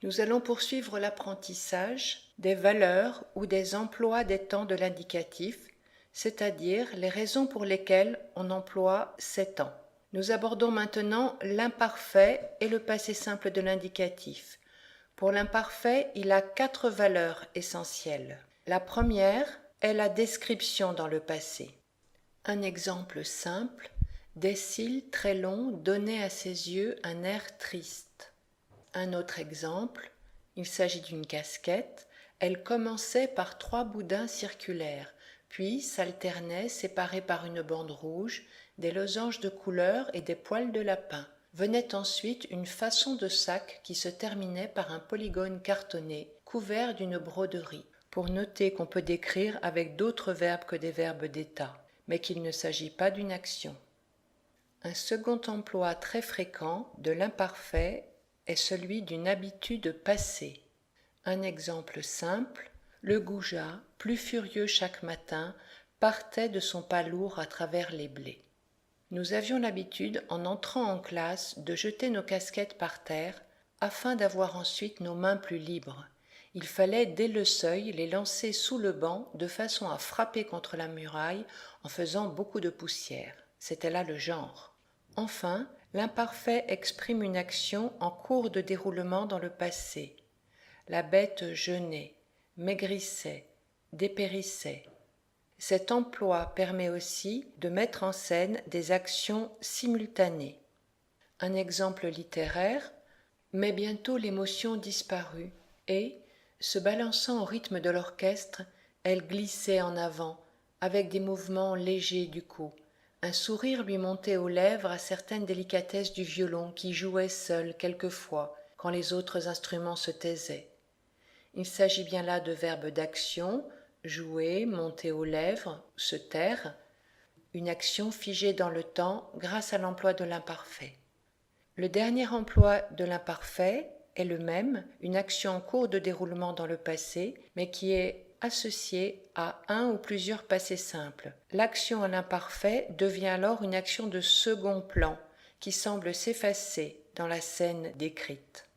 Nous allons poursuivre l'apprentissage des valeurs ou des emplois des temps de l'indicatif, c'est-à-dire les raisons pour lesquelles on emploie ces temps. Nous abordons maintenant l'imparfait et le passé simple de l'indicatif. Pour l'imparfait, il a 4 valeurs essentielles. La première est la description dans le passé. Un exemple simple, des cils très longs donnaient à ses yeux un air triste. Un autre exemple, il s'agit d'une casquette, elle commençait par 3 boudins circulaires, puis s'alternaient séparés par une bande rouge, des losanges de couleur et des poils de lapin. Venait ensuite une façon de sac qui se terminait par un polygone cartonné, couvert d'une broderie, pour noter qu'on peut décrire avec d'autres verbes que des verbes d'état, mais qu'il ne s'agit pas d'une action. Un second emploi très fréquent de l'imparfait est celui d'une habitude passée. Un exemple simple, le goujat, plus furieux chaque matin, partait de son pas lourd à travers les blés. Nous avions l'habitude, en entrant en classe, de jeter nos casquettes par terre, afin d'avoir ensuite nos mains plus libres. Il fallait, dès le seuil, les lancer sous le banc, de façon à frapper contre la muraille, en faisant beaucoup de poussière. C'était là le genre. Enfin, l'imparfait exprime une action en cours de déroulement dans le passé. La bête jeûnait, maigrissait, dépérissait. Cet emploi permet aussi de mettre en scène des actions simultanées. Un exemple littéraire, mais bientôt l'émotion disparut et, se balançant au rythme de l'orchestre, elle glissait en avant, avec des mouvements légers du cou. Un sourire lui montait aux lèvres à certaines délicatesses du violon qui jouait seul quelquefois, quand les autres instruments se taisaient. Il s'agit bien là de verbes d'action, jouer, monter aux lèvres, se taire, une action figée dans le temps grâce à l'emploi de l'imparfait. Le dernier emploi de l'imparfait est le même, une action en cours de déroulement dans le passé, mais qui est associée à un ou plusieurs passés simples. L'action à l'imparfait devient alors une action de second plan, qui semble s'effacer dans la scène décrite.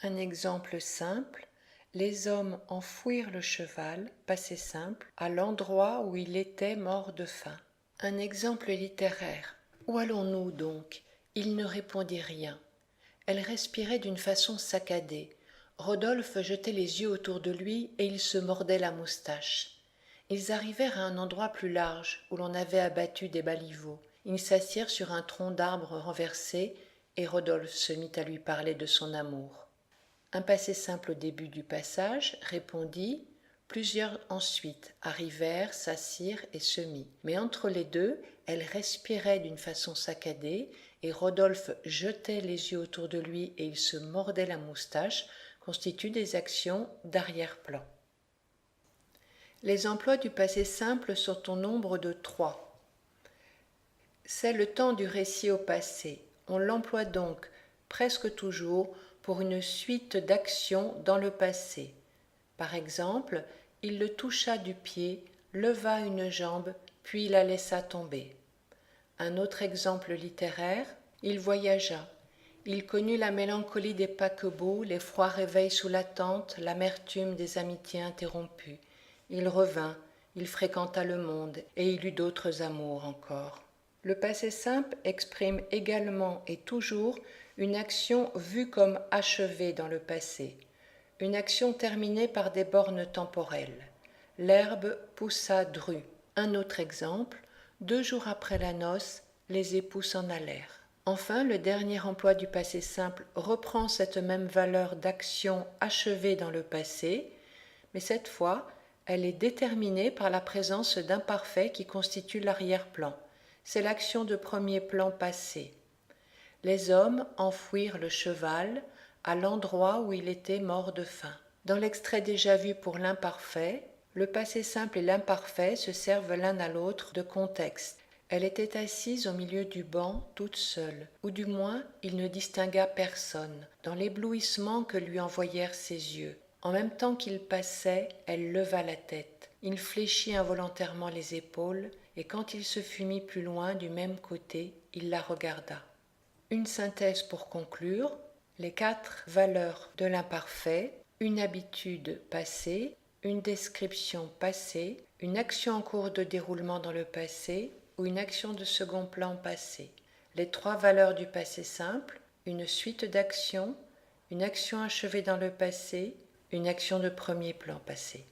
Un exemple simple, les hommes enfouirent le cheval, passé simple, à l'endroit où il était mort de faim. Un exemple littéraire. Où allons-nous donc ? Il ne répondit rien. Elle respirait d'une façon saccadée. Rodolphe jetait les yeux autour de lui et il se mordait la moustache. Ils arrivèrent à un endroit plus large où l'on avait abattu des baliveaux. Ils s'assirent sur un tronc d'arbre renversé et Rodolphe se mit à lui parler de son amour. Un passé simple au début du passage, répondit. Plusieurs ensuite arrivèrent, s'assirent et se mit. Mais entre les deux, elle respirait d'une façon saccadée et Rodolphe jetait les yeux autour de lui et il se mordait la moustache, constituent des actions d'arrière-plan. Les emplois du passé simple sont au nombre de 3. C'est le temps du récit au passé. On l'emploie donc presque toujours pour une suite d'actions dans le passé. Par exemple, il le toucha du pied, leva une jambe, puis la laissa tomber. Un autre exemple littéraire, il voyagea. Il connut la mélancolie des paquebots, les froids réveils sous la tente, l'amertume des amitiés interrompues. Il revint, il fréquenta le monde, et il eut d'autres amours encore. Le passé simple exprime également et toujours une action vue comme achevée dans le passé, une action terminée par des bornes temporelles. L'herbe poussa drue. Un autre exemple, 2 jours après la noce, les époux s'en allèrent. Enfin, le dernier emploi du passé simple reprend cette même valeur d'action achevée dans le passé, mais cette fois, elle est déterminée par la présence d'imparfaits qui constituent l'arrière-plan. C'est l'action de premier plan passé. Les hommes enfouirent le cheval à l'endroit où il était mort de faim. Dans l'extrait déjà vu pour l'imparfait, le passé simple et l'imparfait se servent l'un à l'autre de contexte. Elle était assise au milieu du banc, toute seule, ou du moins il ne distingua personne, dans l'éblouissement que lui envoyèrent ses yeux. En même temps qu'il passait, elle leva la tête. Il fléchit involontairement les épaules, et quand il se fut mis plus loin du même côté, il la regarda. Une synthèse pour conclure, les 4 valeurs de l'imparfait, une habitude passée, une description passée, une action en cours de déroulement dans le passé ou une action de second plan passé. Les 3 valeurs du passé simple, une suite d'actions, une action achevée dans le passé, une action de premier plan passé.